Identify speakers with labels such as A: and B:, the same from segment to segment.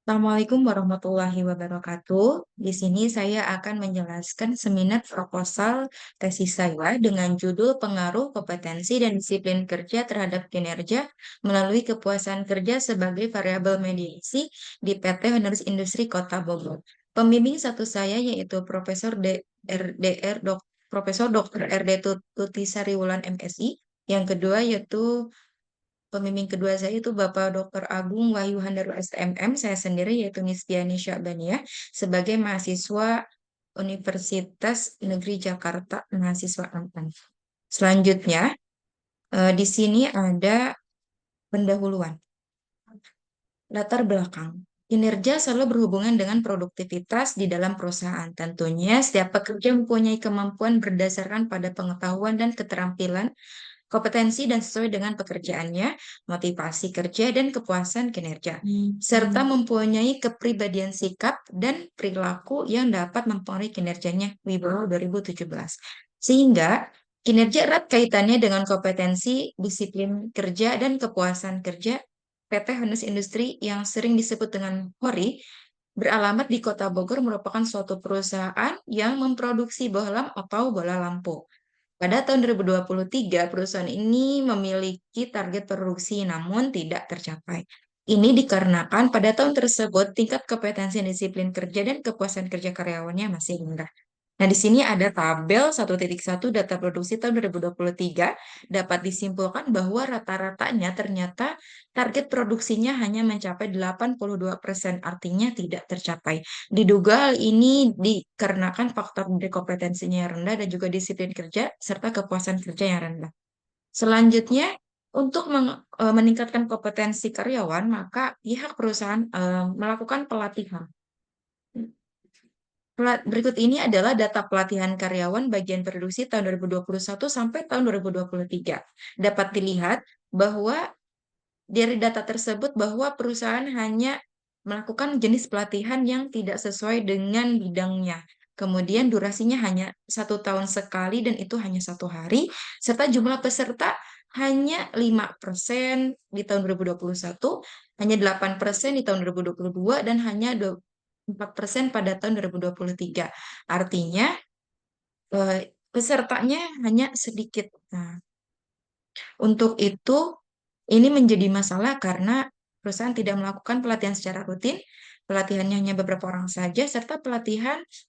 A: Assalamualaikum warahmatullahi wabarakatuh. Di sini saya akan menjelaskan seminar proposal tesis saya dengan judul Pengaruh Kompetensi dan Disiplin Kerja terhadap Kinerja melalui Kepuasan Kerja sebagai Variabel Mediasi di PT Honoris Industri Kota Bogor. Pembimbing satu saya yaitu Profesor Dr. RD Tuti Sariwulan MSI. Yang kedua yaitu Pembimbing kedua saya itu Bapak Dr. Agung Wahyu Handaru STMM, saya sendiri yaitu Nisbiani Syabaniah sebagai mahasiswa Universitas Negeri Jakarta, mahasiswa angkatan. Selanjutnya, di sini ada pendahuluan. Latar belakang. Kinerja selalu berhubungan dengan produktivitas di dalam perusahaan. Tentunya, setiap pekerja mempunyai kemampuan berdasarkan pada pengetahuan dan keterampilan kompetensi dan sesuai dengan pekerjaannya, motivasi kerja, dan kepuasan kinerja, serta mempunyai kepribadian sikap dan perilaku yang dapat mempengaruhi kinerjanya Wibowo 2017. Sehingga kinerja erat kaitannya dengan kompetensi, disiplin kerja, dan kepuasan kerja. PT Honoris Industri yang sering disebut dengan HORI beralamat di Kota Bogor merupakan suatu perusahaan yang memproduksi bohlam atau bola lampu. Pada tahun 2023, perusahaan ini memiliki target produksi namun tidak tercapai. Ini dikarenakan pada tahun tersebut tingkat kompetensi dan disiplin kerja dan kepuasan kerja karyawannya masih rendah. Nah, di sini ada tabel 1.1 data produksi tahun 2023. Dapat disimpulkan bahwa rata-ratanya ternyata target produksinya hanya mencapai 82%, artinya tidak tercapai. Diduga hal ini dikarenakan faktor dari kompetensinya yang rendah dan juga disiplin kerja serta kepuasan kerja yang rendah. Selanjutnya, untuk meningkatkan kompetensi karyawan, maka pihak perusahaan melakukan pelatihan. Berikut ini adalah data pelatihan karyawan bagian produksi tahun 2021 sampai tahun 2023. Dapat dilihat bahwa dari data tersebut bahwa perusahaan hanya melakukan jenis pelatihan yang tidak sesuai dengan bidangnya. Kemudian durasinya hanya 1 tahun sekali dan itu hanya 1 hari, serta jumlah peserta hanya 5% di tahun 2021, hanya 8% di tahun 2022, dan hanya 4% pada tahun 2023. Artinya, pesertanya hanya sedikit. Nah, untuk itu, ini menjadi masalah karena perusahaan tidak melakukan pelatihan secara rutin, pelatihannya hanya beberapa orang saja, serta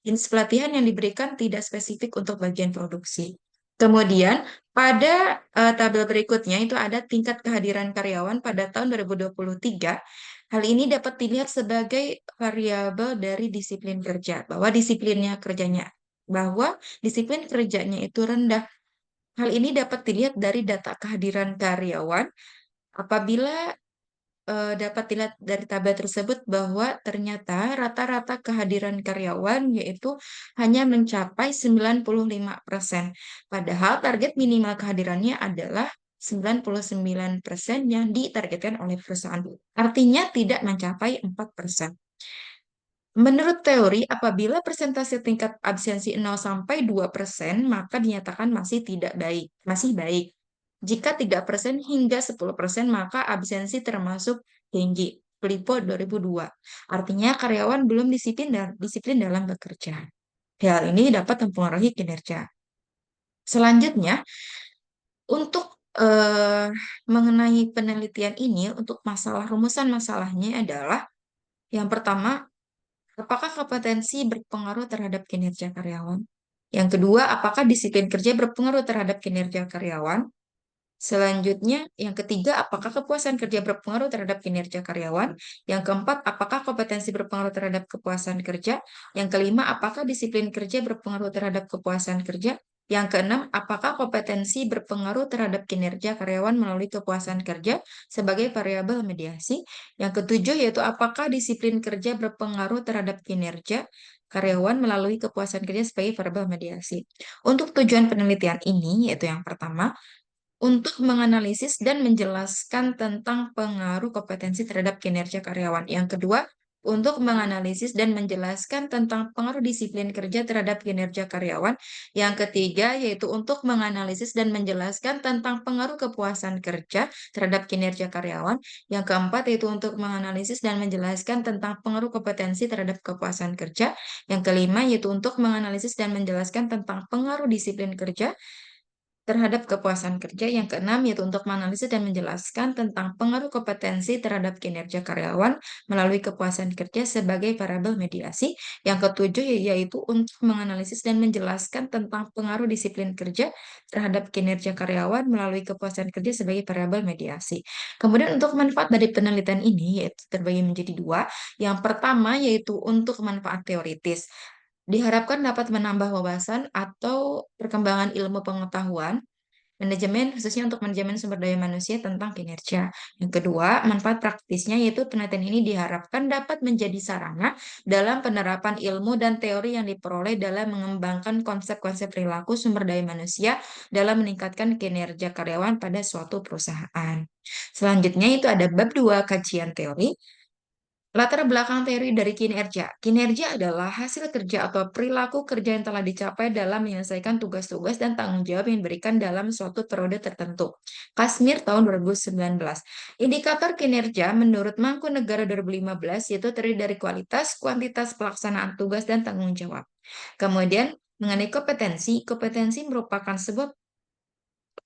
A: jenis pelatihan yang diberikan tidak spesifik untuk bagian produksi. Kemudian, pada tabel berikutnya itu ada tingkat kehadiran karyawan pada tahun 2023. Hal ini dapat dilihat sebagai variabel dari disiplin kerja, bahwa disiplin kerjanya itu rendah. Hal ini dapat dilihat dari data kehadiran karyawan. Apabila dapat dilihat dari tabel tersebut bahwa ternyata rata-rata kehadiran karyawan yaitu hanya mencapai 95%. Padahal target minimal kehadirannya adalah 99% yang ditargetkan oleh perusahaan. Artinya tidak mencapai 4%. Menurut teori, apabila persentase tingkat absensi 0 sampai 2%, maka dinyatakan masih tidak baik, masih baik. Jika 3% hingga 10%, maka absensi termasuk tinggi. Lipo 2002. Artinya karyawan belum disiplin dalam bekerja. Hal ini dapat mempengaruhi kinerja. Selanjutnya, untuk mengenai penelitian ini, untuk rumusan masalahnya adalah yang pertama, apakah kompetensi berpengaruh terhadap kinerja karyawan? Yang kedua, apakah disiplin kerja berpengaruh terhadap kinerja karyawan? Selanjutnya, yang ketiga, apakah kepuasan kerja berpengaruh terhadap kinerja karyawan? Yang keempat, apakah kompetensi berpengaruh terhadap kepuasan kerja? Yang kelima, apakah disiplin kerja berpengaruh terhadap kepuasan kerja? Yang keenam, apakah kompetensi berpengaruh terhadap kinerja karyawan melalui kepuasan kerja sebagai variabel mediasi? Yang ketujuh, yaitu apakah disiplin kerja berpengaruh terhadap kinerja karyawan melalui kepuasan kerja sebagai variabel mediasi. Untuk tujuan penelitian ini, yaitu yang pertama, untuk menganalisis dan menjelaskan tentang pengaruh kompetensi terhadap kinerja karyawan. Yang kedua, untuk menganalisis dan menjelaskan tentang pengaruh disiplin kerja terhadap kinerja karyawan. Yang ketiga yaitu untuk menganalisis dan menjelaskan tentang pengaruh kepuasan kerja terhadap kinerja karyawan. Yang keempat yaitu untuk menganalisis dan menjelaskan tentang pengaruh kompetensi terhadap kepuasan kerja. Yang kelima yaitu untuk menganalisis dan menjelaskan tentang pengaruh disiplin kerja terhadap kepuasan kerja. Yang keenam yaitu untuk menganalisis dan menjelaskan tentang pengaruh kompetensi terhadap kinerja karyawan melalui kepuasan kerja sebagai variabel mediasi. Yang ketujuh yaitu untuk menganalisis dan menjelaskan tentang pengaruh disiplin kerja terhadap kinerja karyawan melalui kepuasan kerja sebagai variabel mediasi. Kemudian untuk manfaat dari penelitian ini yaitu terbagi menjadi dua. Yang pertama yaitu untuk manfaat teoritis. Diharapkan dapat menambah wawasan atau perkembangan ilmu pengetahuan manajemen, khususnya untuk manajemen sumber daya manusia tentang kinerja. Yang kedua, manfaat praktisnya yaitu penelitian ini diharapkan dapat menjadi sarana dalam penerapan ilmu dan teori yang diperoleh dalam mengembangkan konsep-konsep perilaku sumber daya manusia dalam meningkatkan kinerja karyawan pada suatu perusahaan. Selanjutnya itu ada bab 2 kajian teori. Latar belakang teori dari kinerja. Kinerja adalah hasil kerja atau perilaku kerja yang telah dicapai dalam menyelesaikan tugas-tugas dan tanggung jawab yang diberikan dalam suatu periode tertentu. Kasmir tahun 2019. Indikator kinerja menurut Mangkunegara 2015 yaitu terdiri dari kualitas, kuantitas pelaksanaan tugas dan tanggung jawab. Kemudian mengenai kompetensi, kompetensi merupakan sebuah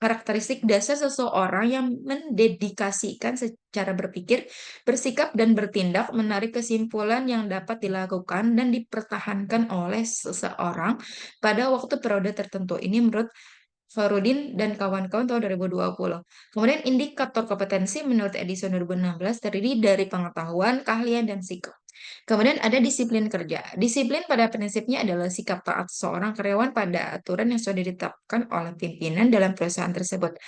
A: karakteristik dasar seseorang yang mendedikasikan secara berpikir, bersikap, dan bertindak menarik kesimpulan yang dapat dilakukan dan dipertahankan oleh seseorang pada waktu periode tertentu. Ini menurut Farudin dan kawan-kawan tahun 2020. Kemudian indikator kompetensi menurut Edison 2016 terdiri dari pengetahuan, keahlian, dan sikap. Kemudian ada disiplin kerja. Disiplin pada prinsipnya adalah sikap taat seorang karyawan pada aturan yang sudah ditetapkan oleh pimpinan dalam perusahaan tersebut.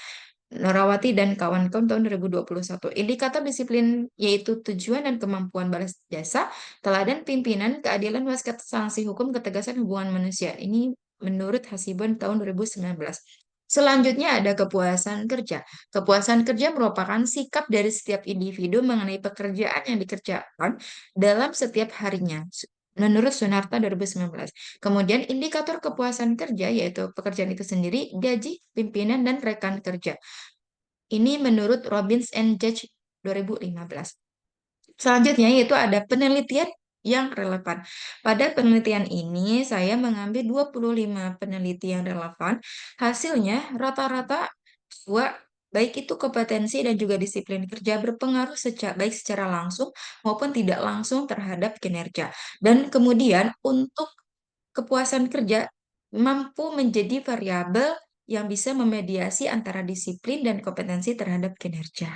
A: Norawati dan kawan-kawan tahun 2021. Indikator disiplin yaitu tujuan dan kemampuan balas jasa, teladan pimpinan, keadilan, waskat, sanksi hukum, ketegasan hubungan manusia. Ini menurut Hasibuan tahun 2019. Selanjutnya ada kepuasan kerja. Kepuasan kerja merupakan sikap dari setiap individu mengenai pekerjaan yang dikerjakan dalam setiap harinya. Menurut Sunarta 2019. Kemudian indikator kepuasan kerja yaitu pekerjaan itu sendiri, gaji, pimpinan, dan rekan kerja. Ini menurut Robbins and Judge 2015. Selanjutnya yaitu ada penelitian yang relevan. Pada penelitian ini saya mengambil 25 penelitian relevan. Hasilnya rata-rata bahwa baik itu kompetensi dan juga disiplin kerja berpengaruh baik secara langsung maupun tidak langsung terhadap kinerja. Dan kemudian untuk kepuasan kerja mampu menjadi variabel yang bisa memediasi antara disiplin dan kompetensi terhadap kinerja.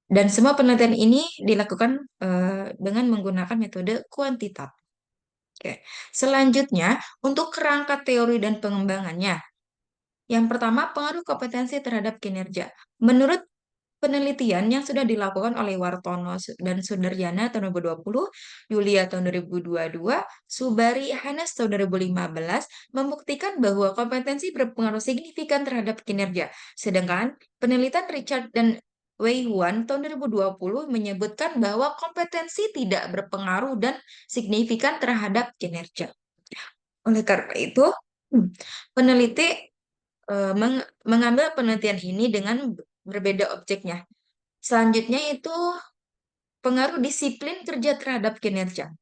A: Dan semua penelitian ini dilakukan dengan menggunakan metode kuantitatif. Oke. Selanjutnya, untuk kerangka teori dan pengembangannya. Yang pertama, pengaruh kompetensi terhadap kinerja. Menurut penelitian yang sudah dilakukan oleh Wartono dan Sundaryana tahun 2020, Yulia tahun 2022, Subari Hanes tahun 2015, membuktikan bahwa kompetensi berpengaruh signifikan terhadap kinerja. Sedangkan penelitian Richard dan Wei Huan tahun 2020 menyebutkan bahwa kompetensi tidak berpengaruh dan signifikan terhadap kinerja. Oleh karena itu, peneliti mengambil penelitian ini dengan berbeda objeknya. Selanjutnya itu pengaruh disiplin kerja terhadap kinerja.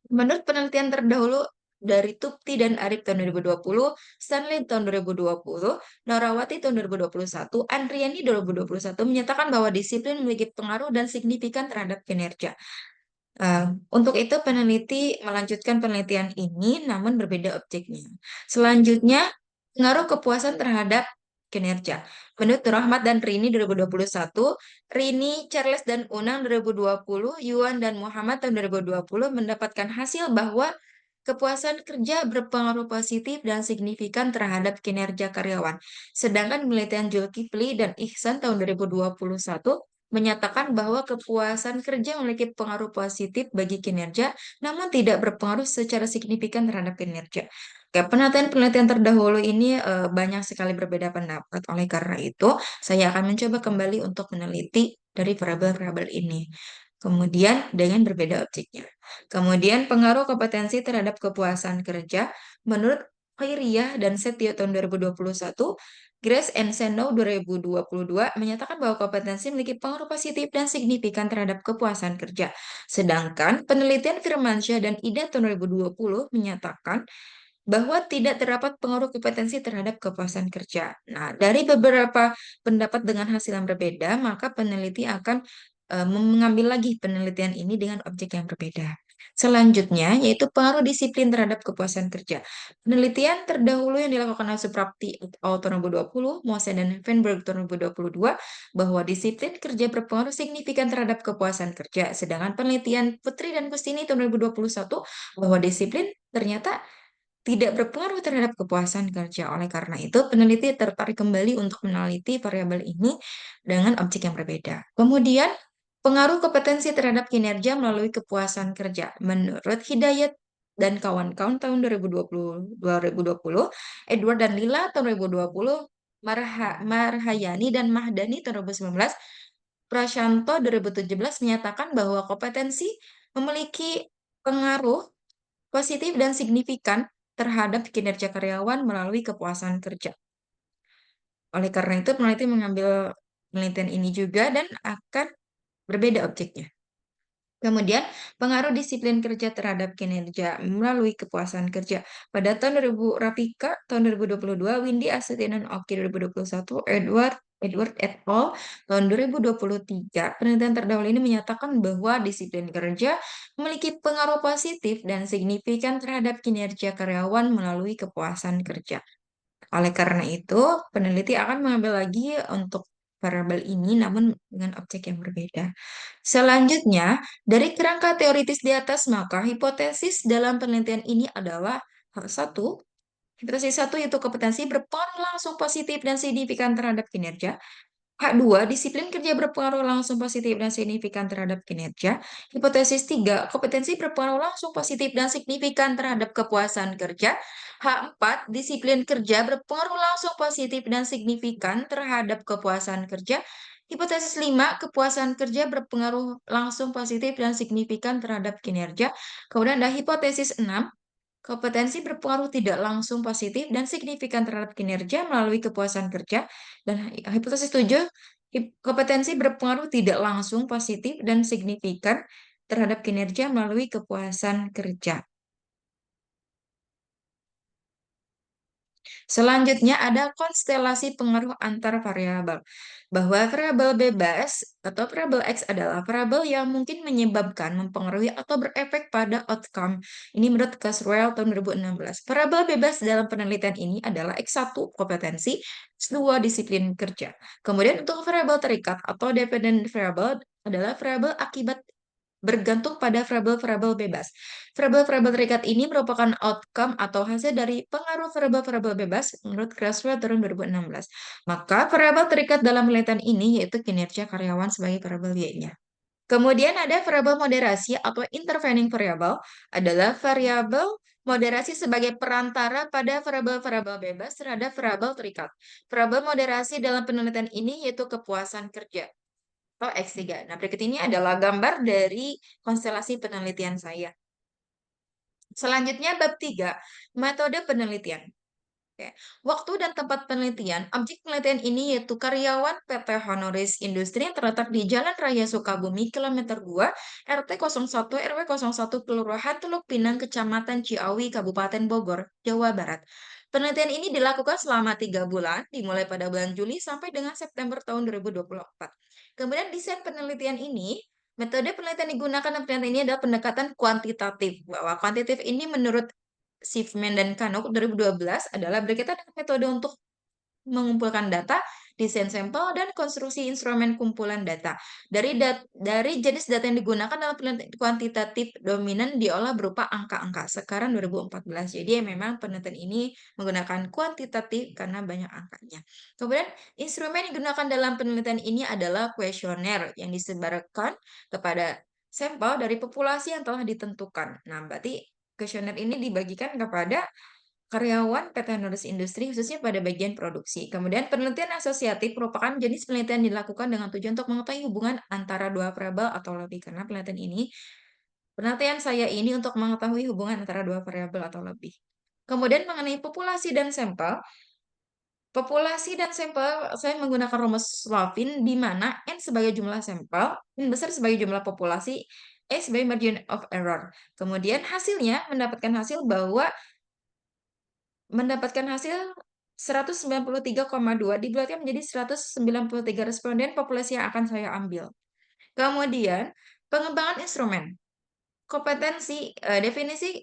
A: Menurut penelitian terdahulu dari Tupti dan Arif tahun 2020, Stanley tahun 2020, Norawati tahun 2021, Andriani 2021 menyatakan bahwa disiplin memiliki pengaruh dan signifikan terhadap kinerja. Untuk itu peneliti melanjutkan penelitian ini namun berbeda objeknya. Selanjutnya, pengaruh kepuasan terhadap kinerja. Menurut Rahmat dan Rini 2021, Rini, Charles dan Unang 2020, Yuan dan Muhammad tahun 2020 mendapatkan hasil bahwa kepuasan kerja berpengaruh positif dan signifikan terhadap kinerja karyawan. Sedangkan penelitian Zulkifli dan Ihsan tahun 2021 menyatakan bahwa kepuasan kerja memiliki pengaruh positif bagi kinerja, namun tidak berpengaruh secara signifikan terhadap kinerja. Oke, penelitian-penelitian terdahulu ini banyak sekali berbeda pendapat. Oleh karena itu, saya akan mencoba kembali untuk meneliti dari variabel-variabel ini. kemudian dengan berbeda objeknya. Kemudian pengaruh kompetensi terhadap kepuasan kerja menurut Khairiyah dan Setio tahun 2021, Grace and Senow 2022 menyatakan bahwa kompetensi memiliki pengaruh positif dan signifikan terhadap kepuasan kerja. Sedangkan penelitian Firmansyah dan Ida tahun 2020 menyatakan bahwa tidak terdapat pengaruh kompetensi terhadap kepuasan kerja. Nah, dari beberapa pendapat dengan hasil yang berbeda, maka peneliti akan mengambil lagi penelitian ini dengan objek yang berbeda. Selanjutnya, yaitu pengaruh disiplin terhadap kepuasan kerja. Penelitian terdahulu yang dilakukan oleh Suprapti et al. Tahun 2020, Mose dan Feinberg tahun 2022, bahwa disiplin kerja berpengaruh signifikan terhadap kepuasan kerja. Sedangkan penelitian Putri dan Kustini tahun 2021, bahwa disiplin ternyata tidak berpengaruh terhadap kepuasan kerja. Oleh karena itu, peneliti tertarik kembali untuk meneliti variabel ini dengan objek yang berbeda. Kemudian, pengaruh kompetensi terhadap kinerja melalui kepuasan kerja. Menurut Hidayat dan kawan-kawan tahun 2020, Edward dan Lila tahun 2020, Marhayani dan Mahdani tahun 2019, Prashanto 2017 menyatakan bahwa kompetensi memiliki pengaruh positif dan signifikan terhadap kinerja karyawan melalui kepuasan kerja. Oleh karena itu, peneliti mengambil penelitian ini juga dan akan berbeda objeknya. Kemudian, pengaruh disiplin kerja terhadap kinerja melalui kepuasan kerja. Pada tahun 2000, Rafika tahun 2022, Windy Astuti dan Oki 2021, Edward et al. Tahun 2023, penelitian terdahulu ini menyatakan bahwa disiplin kerja memiliki pengaruh positif dan signifikan terhadap kinerja karyawan melalui kepuasan kerja. Oleh karena itu, peneliti akan mengambil lagi untuk variabel ini namun dengan objek yang berbeda. Selanjutnya, dari kerangka teoritis di atas, maka hipotesis dalam penelitian ini adalah satu, hipotesis satu yaitu kompetensi berpengaruh langsung positif dan signifikan terhadap kinerja. H2, disiplin kerja berpengaruh langsung positif dan signifikan terhadap kinerja. Hipotesis 3, kompetensi berpengaruh langsung positif dan signifikan terhadap kepuasan kerja. H4, disiplin kerja berpengaruh langsung positif dan signifikan terhadap kepuasan kerja. Hipotesis 5, kepuasan kerja berpengaruh langsung positif dan signifikan terhadap kinerja. Kemudian ada hipotesis 6, kompetensi berpengaruh tidak langsung positif dan signifikan terhadap kinerja melalui kepuasan kerja. Dan hipotesis 7, kompetensi berpengaruh tidak langsung positif dan signifikan terhadap kinerja melalui kepuasan kerja. Selanjutnya ada konstelasi pengaruh antar variabel. Bahwa variabel bebas atau variabel X adalah variabel yang mungkin menyebabkan, mempengaruhi atau berefek pada outcome. Ini menurut Caswell tahun 2016. Variabel bebas dalam penelitian ini adalah X1 kompetensi, X2 disiplin kerja. Kemudian untuk variabel terikat atau dependent variable adalah variabel akibat bergantung pada variabel-variabel bebas. Variabel-variabel terikat ini merupakan outcome atau hasil dari pengaruh variabel-variabel bebas menurut Creswell tahun 2016. Maka variabel terikat dalam penelitian ini yaitu kinerja karyawan sebagai variabel Y-nya. Kemudian ada variabel moderasi atau intervening variable adalah variabel moderasi sebagai perantara pada variabel-variabel bebas terhadap variabel terikat. Variabel moderasi dalam penelitian ini yaitu kepuasan kerja atau X3. Nah, berikut ini adalah gambar dari konstelasi penelitian saya. Selanjutnya, bab 3, metode penelitian. Oke. Waktu dan tempat penelitian. Objek penelitian ini yaitu karyawan PT Honoris Industri yang terletak di Jalan Raya Sukabumi, kilometer 2, RT 01, RW 01, Kelurahan Teluk Pinang, Kecamatan Ciawi, Kabupaten Bogor, Jawa Barat. Penelitian ini dilakukan selama 3 bulan, dimulai pada bulan Juli sampai dengan September tahun 2024. Kemudian desain penelitian ini, metode penelitian digunakan dalam penelitian ini adalah pendekatan kuantitatif. Bahwa kuantitatif ini menurut Schiffman dan Kano 2012 adalah berkaitan dengan metode untuk mengumpulkan data, desain sampel, dan konstruksi instrumen kumpulan data. Dari jenis data yang digunakan dalam penelitian kuantitatif dominan diolah berupa angka-angka sekarang 2014. Jadi memang penelitian ini menggunakan kuantitatif karena banyak angkanya. Kemudian instrumen yang digunakan dalam penelitian ini adalah kuesioner yang disebarkan kepada sampel dari populasi yang telah ditentukan. Nah, berarti kuesioner ini dibagikan kepada karyawan PT Honoris Industri khususnya pada bagian produksi. Kemudian penelitian asosiatif merupakan jenis penelitian dilakukan dengan tujuan untuk mengetahui hubungan antara dua variabel atau lebih. Karena penelitian saya ini untuk mengetahui hubungan antara dua variabel atau lebih. Kemudian mengenai populasi dan sampel, saya menggunakan rumus Slavin di mana N sebagai jumlah sampel, N besar sebagai jumlah populasi, E sebagai margin of error. Kemudian hasilnya mendapatkan hasil 193,2 dibulatkan menjadi 193 responden populasi yang akan saya ambil. Kemudian pengembangan instrumen. Definisi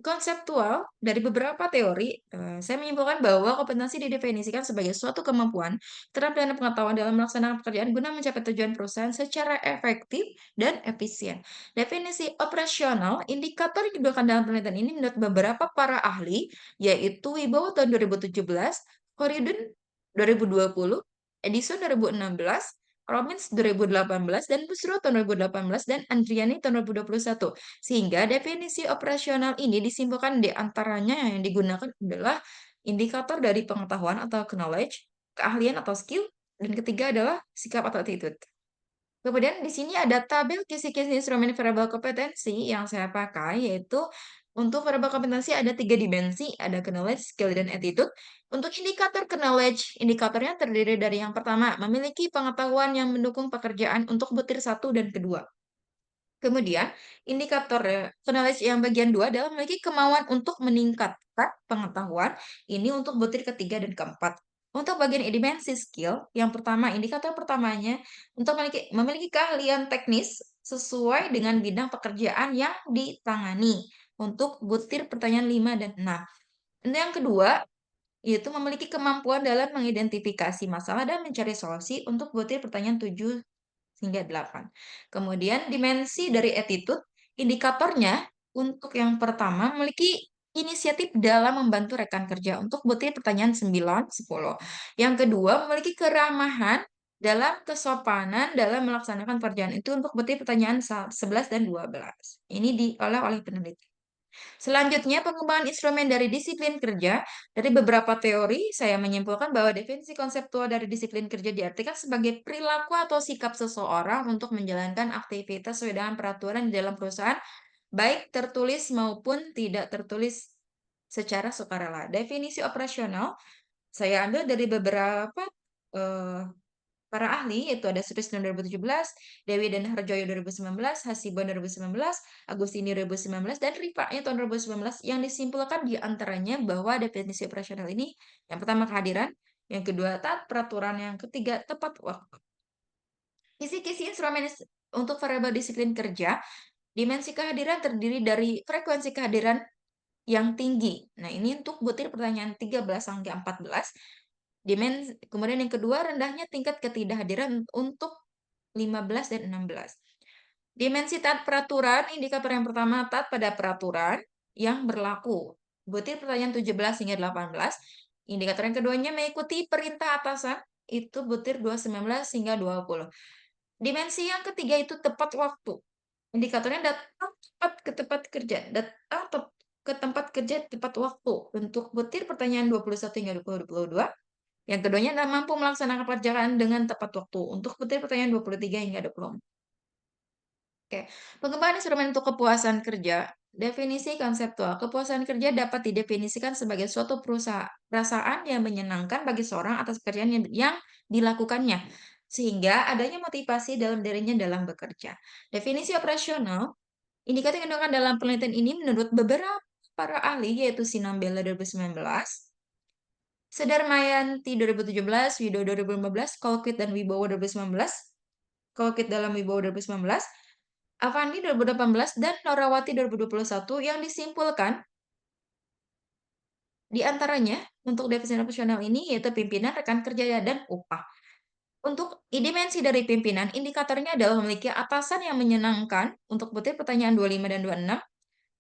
A: konseptual dari beberapa teori, saya menyimpulkan bahwa kompetensi didefinisikan sebagai suatu kemampuan, keterampilan dan pengetahuan dalam melaksanakan pekerjaan guna mencapai tujuan perusahaan secara efektif dan efisien. Definisi operasional, indikator yang digunakan dalam penelitian ini menurut beberapa para ahli, yaitu Wibowo tahun 2017, Horidun 2020, Edison 2016, Robbins 2018, dan Busro tahun 2018, dan Andriani tahun 2021. Sehingga definisi operasional ini disimpulkan di antaranya yang digunakan adalah indikator dari pengetahuan atau knowledge, keahlian atau skill, dan ketiga adalah sikap atau attitude. Kemudian di sini ada tabel kisi-kisi instrumen variabel kompetensi yang saya pakai, yaitu untuk variabel kompetensi ada 3 dimensi, ada knowledge, skill, dan attitude. Untuk indikator knowledge, indikatornya terdiri dari yang pertama, memiliki pengetahuan yang mendukung pekerjaan untuk butir 1 dan kedua. Kemudian, indikator knowledge yang bagian 2 adalah memiliki kemauan untuk meningkatkan pengetahuan, ini untuk butir ketiga dan keempat. Untuk bagian dimensi skill, yang pertama, indikator pertamanya untuk memiliki keahlian teknis sesuai dengan bidang pekerjaan yang ditangani untuk butir pertanyaan 5 dan 6. Dan yang kedua, yaitu memiliki kemampuan dalam mengidentifikasi masalah dan mencari solusi untuk butir pertanyaan 7 hingga 8. Kemudian dimensi dari attitude, indikatornya untuk yang pertama memiliki inisiatif dalam membantu rekan kerja untuk butir pertanyaan 9, 10. Yang kedua memiliki keramahan dalam kesopanan dalam melaksanakan pekerjaan itu untuk butir pertanyaan 11 dan 12. Ini diolah oleh peneliti. Selanjutnya, pengembangan instrumen dari disiplin kerja. Dari beberapa teori, saya menyimpulkan bahwa definisi konseptual dari disiplin kerja diartikan sebagai perilaku atau sikap seseorang untuk menjalankan aktivitas sesuai dengan peraturan di dalam perusahaan, baik tertulis maupun tidak tertulis secara sukarela. Definisi operasional, saya ambil dari beberapa eh, para ahli, yaitu ada Sutrisno 2017, Dewi dan Harjoyo 2019, Hasibuan 2019, Agustini 2019, dan Rifa'nya tahun 2019, yang disimpulkan di antaranya bahwa definisi operasional ini, yang pertama kehadiran, yang kedua taat peraturan, yang ketiga tepat waktu. Kisi-kisi instrumen untuk variabel disiplin kerja, dimensi kehadiran terdiri dari frekuensi kehadiran yang tinggi. Nah, ini untuk butir pertanyaan 13 sampai 14. Kemudian yang kedua, rendahnya tingkat ketidakhadiran untuk 15 dan 16. Dimensi taat peraturan, indikator yang pertama taat pada peraturan yang berlaku. Butir pertanyaan 17 hingga 18. Indikator yang keduanya mengikuti perintah atasan, itu butir 219 hingga 20. Dimensi yang ketiga itu tepat waktu. Indikatornya datang tepat ke tempat kerja, datang ke tempat kerja tepat waktu untuk butir pertanyaan 21 hingga 22. Yang keduanya adalah mampu melaksanakan pekerjaan dengan tepat waktu untuk butir pertanyaan 23 hingga 24. Oke, pengembangan instrumen untuk kepuasan kerja. Definisi konseptual. Kepuasan kerja dapat didefinisikan sebagai suatu perasaan yang menyenangkan bagi seorang atas pekerjaan yang dilakukannya, sehingga adanya motivasi dalam dirinya dalam bekerja. Definisi operasional, indikator yang digunakan dalam penelitian ini menurut beberapa para ahli, yaitu Sinambela 2019, Sedarmayanti 2017, Widodo 2015, Kolkit dan Wibowo 2019, Kolkit dalam Wibowo 2019, Avandi 2018, dan Norawati 2021 yang disimpulkan di antaranya untuk definisi operasional ini yaitu pimpinan, rekan kerja, dan upah. Untuk dimensi dari pimpinan, indikatornya adalah memiliki atasan yang menyenangkan untuk butir pertanyaan 25 dan 26.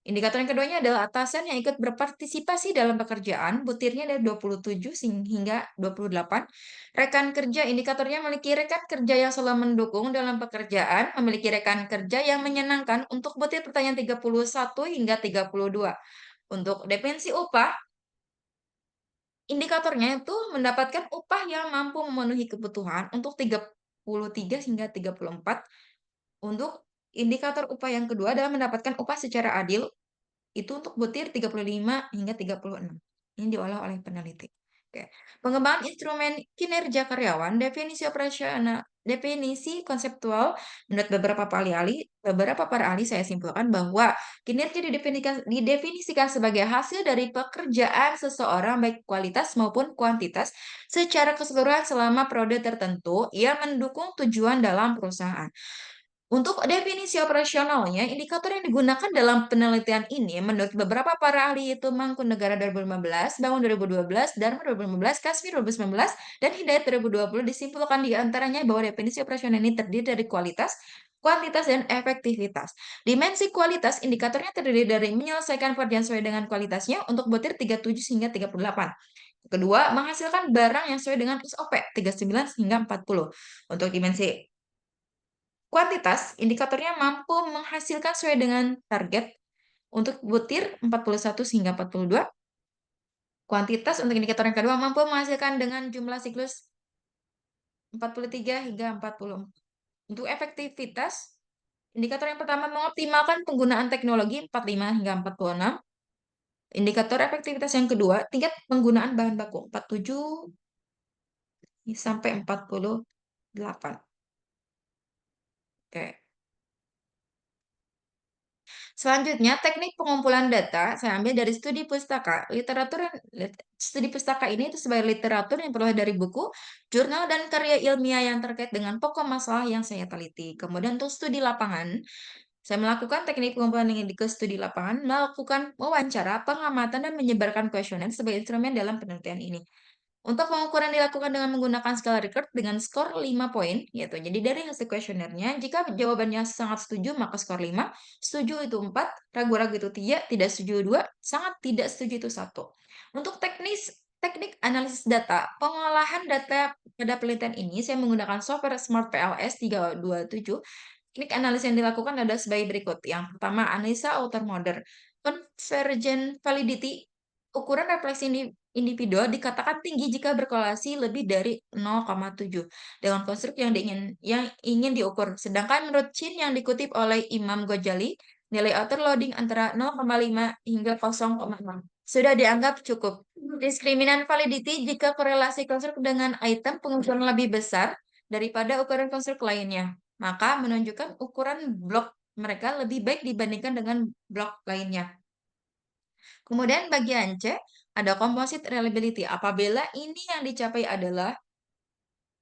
A: Indikator yang keduanya adalah atasan yang ikut berpartisipasi dalam pekerjaan, butirnya dari 27 hingga 28. Rekan kerja, indikatornya memiliki rekan kerja yang selalu mendukung dalam pekerjaan, memiliki rekan kerja yang menyenangkan untuk butir pertanyaan 31 hingga 32. Untuk definisi upah, indikatornya itu mendapatkan upah yang mampu memenuhi kebutuhan untuk 33 hingga 34. Untuk indikator upah yang kedua adalah mendapatkan upah secara adil, itu untuk butir 35 hingga 36. Ini diolah oleh peneliti. Oke. Pengembangan instrumen kinerja karyawan, definisi konseptual menurut beberapa para ahli saya simpulkan bahwa kinerja didefinisikan sebagai hasil dari pekerjaan seseorang baik kualitas maupun kuantitas secara keseluruhan selama periode tertentu yang mendukung tujuan dalam perusahaan. Untuk definisi operasionalnya, indikator yang digunakan dalam penelitian ini menurut beberapa para ahli itu Mangkunegara 2015, Bangun 2012, Dharma 2015, Kasmi 2019, dan Hidayat 2020 disimpulkan di antaranya bahwa definisi operasional ini terdiri dari kualitas, kuantitas, dan efektivitas. Dimensi kualitas indikatornya terdiri dari menyelesaikan pekerjaan sesuai dengan kualitasnya untuk butir 37 hingga 38. Kedua, menghasilkan barang yang sesuai dengan SOP 39 hingga 40. Untuk dimensi kuantitas, indikatornya mampu menghasilkan sesuai dengan target untuk butir 41 hingga 42. Kuantitas untuk indikator yang kedua mampu menghasilkan dengan jumlah siklus 43 hingga 40. Untuk efektivitas, indikator yang pertama mengoptimalkan penggunaan teknologi 45 hingga 46. Indikator efektivitas yang kedua, tingkat penggunaan bahan baku 47 sampai 48. Oke. Selanjutnya, teknik pengumpulan data saya ambil dari studi pustaka. Studi pustaka ini itu sebagai literatur yang peroleh dari buku, jurnal, dan karya ilmiah yang terkait dengan pokok masalah yang saya teliti. Kemudian untuk studi lapangan, saya melakukan teknik pengumpulan dengan ke studi lapangan, melakukan wawancara, pengamatan, dan menyebarkan kuesioner sebagai instrumen dalam penelitian ini. Untuk pengukuran dilakukan dengan menggunakan skala Likert dengan skor 5 poin, yaitu jadi dari hasil kuesionernya, jika jawabannya sangat setuju, maka skor 5, setuju itu 4, ragu-ragu itu 3, tidak setuju 2, sangat tidak setuju itu 1. Untuk teknik analisis data, pengolahan data pada penelitian ini, saya menggunakan software Smart PLS 327. Teknik analisis yang dilakukan adalah sebagai berikut. Yang pertama, analisa outer model. Convergent validity, ukuran refleksi individual dikatakan tinggi jika berkorelasi lebih dari 0,7 dengan konstruk yang ingin diukur. Sedangkan menurut Chin yang dikutip oleh Imam Ghazali, nilai outer loading antara 0,5 hingga 0,6 sudah dianggap cukup. Diskriminan validity jika korelasi konstruk dengan item pengukuran lebih besar daripada ukuran konstruk lainnya, maka menunjukkan ukuran blok mereka lebih baik dibandingkan dengan blok lainnya. Kemudian bagian C, ada composite reliability. Apabila ini yang dicapai adalah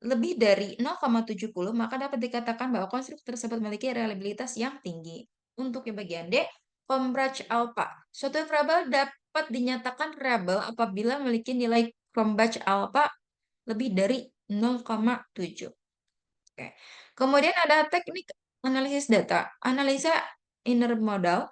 A: lebih dari 0,70, maka dapat dikatakan bahwa konstruk tersebut memiliki reliabilitas yang tinggi. Untuk yang bagian D, Crombrach alpha. Suatu variabel dapat dinyatakan reliable apabila memiliki nilai Crombrach alpha lebih dari 0,7. Oke. Kemudian ada teknik analisis data, analisa inner model.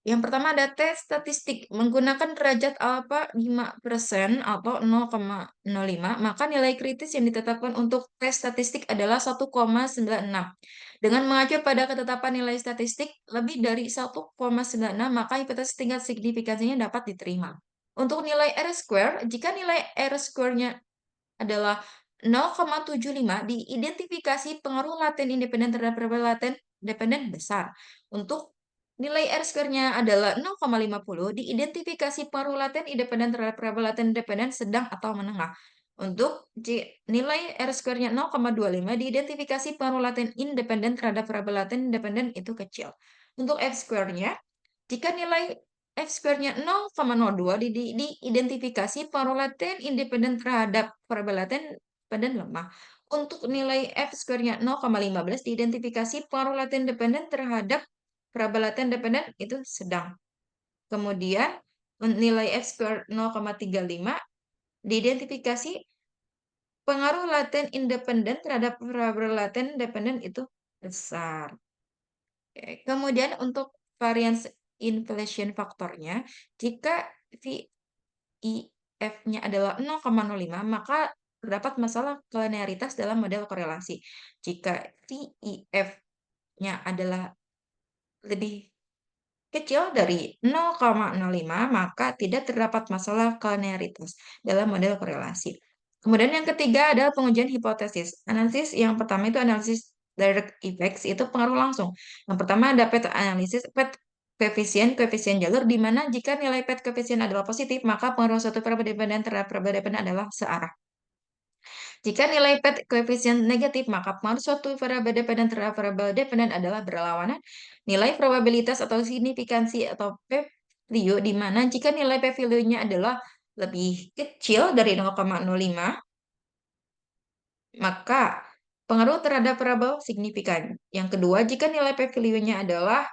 A: Yang pertama ada tes statistik menggunakan derajat alfa 5% atau 0,05, maka nilai kritis yang ditetapkan untuk tes statistik adalah 1,96. Dengan mengacu pada ketetapan nilai statistik lebih dari 1,96, maka hipotesis tingkat signifikansinya dapat diterima. Untuk nilai R-square, jika nilai R-square-nya adalah 0,75, diidentifikasi pengaruh laten independen terhadap variabel laten dependen besar. Untuk nilai R-square-nya adalah 0,50, diidentifikasi pengaruh laten independen terhadap variabel laten dependen sedang atau menengah. Untuk nilai R-square-nya 0,25, diidentifikasi pengaruh laten independen terhadap variabel laten independen itu kecil. Untuk F-square-nya, jika nilai F-square-nya 0,02, diidentifikasi pengaruh laten independen terhadap variabel laten dependen lemah. Untuk nilai F-square-nya 0,15, diidentifikasi pengaruh laten dependen terhadap variabel laten dependen itu sedang. Kemudian nilai F-square 0,35 diidentifikasi pengaruh laten independen terhadap variabel laten dependen itu besar. Kemudian untuk variance inflation faktornya, jika VIF-nya adalah 0,05, maka terdapat masalah linearitas dalam model korelasi. Jika VIF-nya adalah lebih kecil dari 0,05, maka tidak terdapat masalah linearitas dalam model korelasi. Kemudian yang ketiga adalah pengujian hipotesis. Analisis yang pertama itu analisis direct effects, itu pengaruh langsung. Yang pertama ada path analisis, path koefisien jalur, di mana jika nilai path koefisien adalah positif, maka pengaruh suatu variabel dependen terhadap variabel dependen adalah searah. Jika nilai path koefisien negatif, maka pengaruh suatu variabel dependen terhadap variabel dependen adalah berlawanan. Nilai probabilitas atau signifikansi atau p-value, di mana jika nilai p-value-nya adalah lebih kecil dari 0,05, maka pengaruh terhadap variabel signifikan. Yang kedua, jika nilai p-value-nya adalah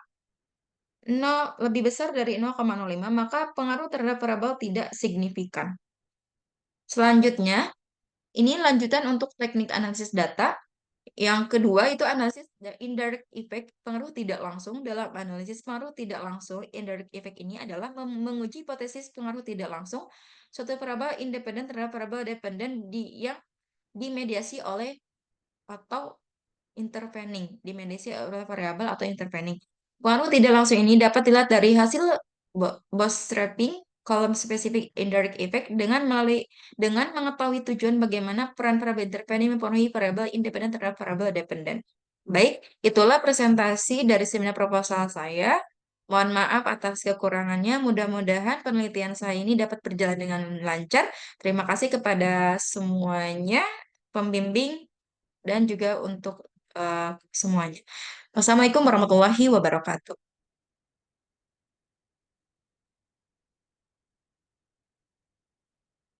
A: 0 lebih besar dari 0,05, maka pengaruh terhadap variabel tidak signifikan. Selanjutnya, ini lanjutan untuk teknik analisis data. Yang kedua itu analisis indirect effect, pengaruh tidak langsung. Dalam analisis pengaruh tidak langsung, indirect effect ini adalah menguji hipotesis pengaruh tidak langsung suatu variabel independen terhadap variabel dependen yang dimediasi oleh atau dimediasi oleh variabel atau intervening. Pengaruh tidak langsung ini dapat dilihat dari hasil bootstrapping kolom spesifik indirect effect dengan mengetahui tujuan bagaimana peran variabel intervening mempengaruhi variabel independen terhadap variabel dependen. Baik, itulah presentasi dari seminar proposal saya. Mohon maaf atas kekurangannya. Mudah-mudahan penelitian saya ini dapat berjalan dengan lancar. Terima kasih kepada semuanya, pembimbing, dan juga untuk semuanya. Wassalamualaikum warahmatullahi wabarakatuh.